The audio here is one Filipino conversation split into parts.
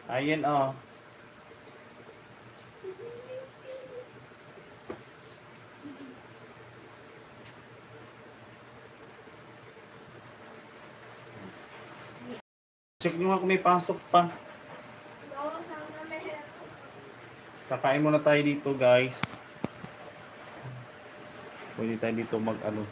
Ayan oh. Check nyo nga kung may pasok pa. Kakain muna tayo dito guys. Pwede tayo dito mag-ano.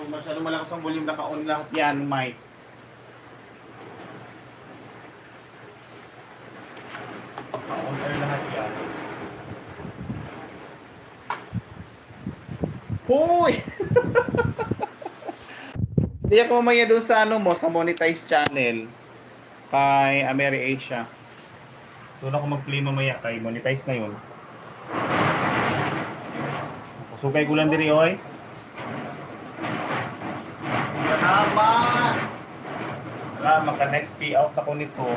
Masyado malakas ang volume, naka-on lahat yan, Mike. Naka-on air lahat yan. Hoy! Hindi ako mamaya doon sa ano mo, sa monetize channel. Kay Ameri Asia. Doon ako mag-play mamaya kay monetize na yun. Sukay ko lang diri, oy. Salamat! Salamat, maka-next pay out ako nito.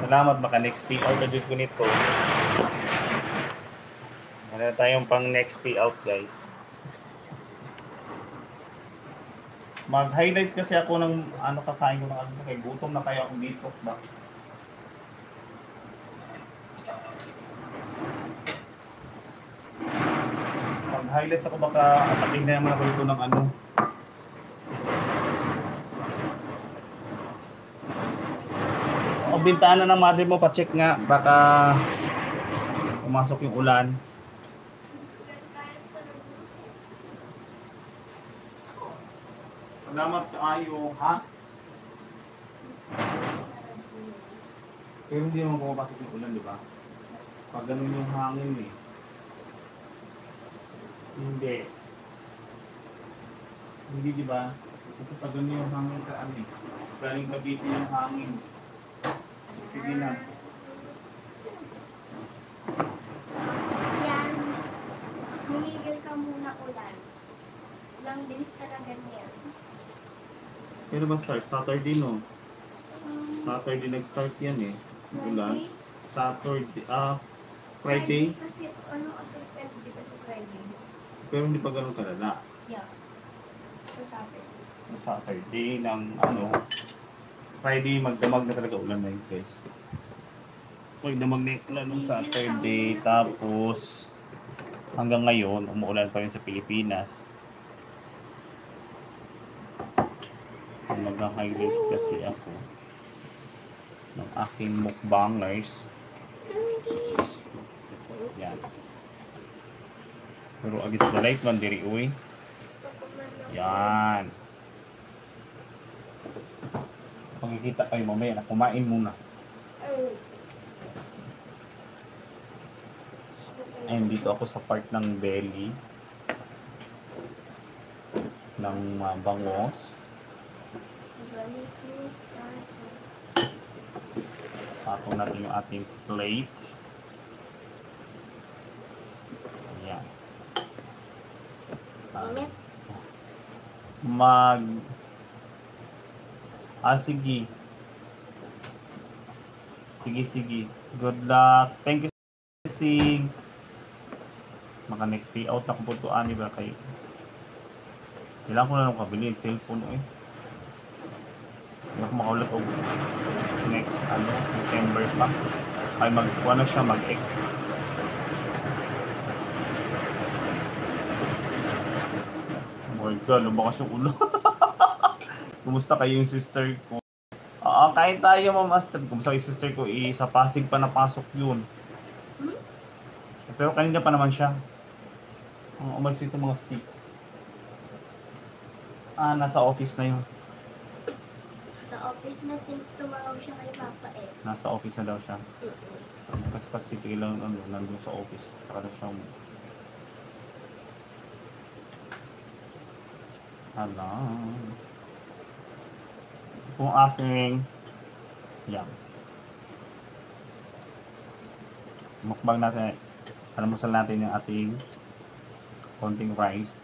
Salamat, maka-next pay out na ko nito. Wala tayong pang next pay out, guys. Mag-highlights kasi ako ng ano kakain ko na ano, kay gutom na kaya akong dito ba. Mag-highlights ako baka atakin na naman ako dito ng ano. O bintana ng mother mo, pa-check nga baka pumasok yung ulan. Salamat kayo, ha? Pero hindi naman pumapasok yung ulan, di ba? Pag ganun yung hangin eh. Hindi. Hindi, di ba? Kasi pag ganun yung hangin sa ano eh. Galing Cavite yung hangin. Sige na. Yan. Humigil ka muna ulan. Lang din talaga niya. Kaya ba start? Saturday, no? Saturday nag-start yan eh. Ulan. Saturday, Friday. Kasi ano, suspend dito sa Friday. Pero hindi pa ganun kalala. Yeah. Sa Saturday. Saturday ng ano. Friday, magdamag na talaga ulan na yun, guys. Magdamag na ulan nung Saturday. Tapos, hanggang ngayon, umuulan pa rin sa Pilipinas. So, mag-highlights kasi ako ng aking mukbangers. Yan. Pero against the light man, diri uy. Yan. Pagkikita kayo mamaya na kumain muna. Ayun, dito ako sa part ng belly ng bangos. Patong natin yung ating plate. Ayan. Sige. Sige. Good luck. Thank you, Sig. Maka next pay out na kung putuan, di ba kayo? Kailangan ko na lang kabili yung cellphone, eh. Hindi ako makaulat o next, December pa. Ay, magkuha na siya, mag-ex. Oh my God, lumakas yung ulo. Kumusta kayo yung sister ko? Kain tayo, Ma'am Astrid. Kumusta yung sister ko? Sa Pasig pa napasok yun. Pero kanina pa naman siya. Umalis ito mga 6. Nasa office na yun. Sa office na tumawag siya kay Papa eh. Nasa office na daw siya. Kasi lang nandun sa office. Saka na siya. Kung aking mukbang natin, alamusal natin yung ating konting rice.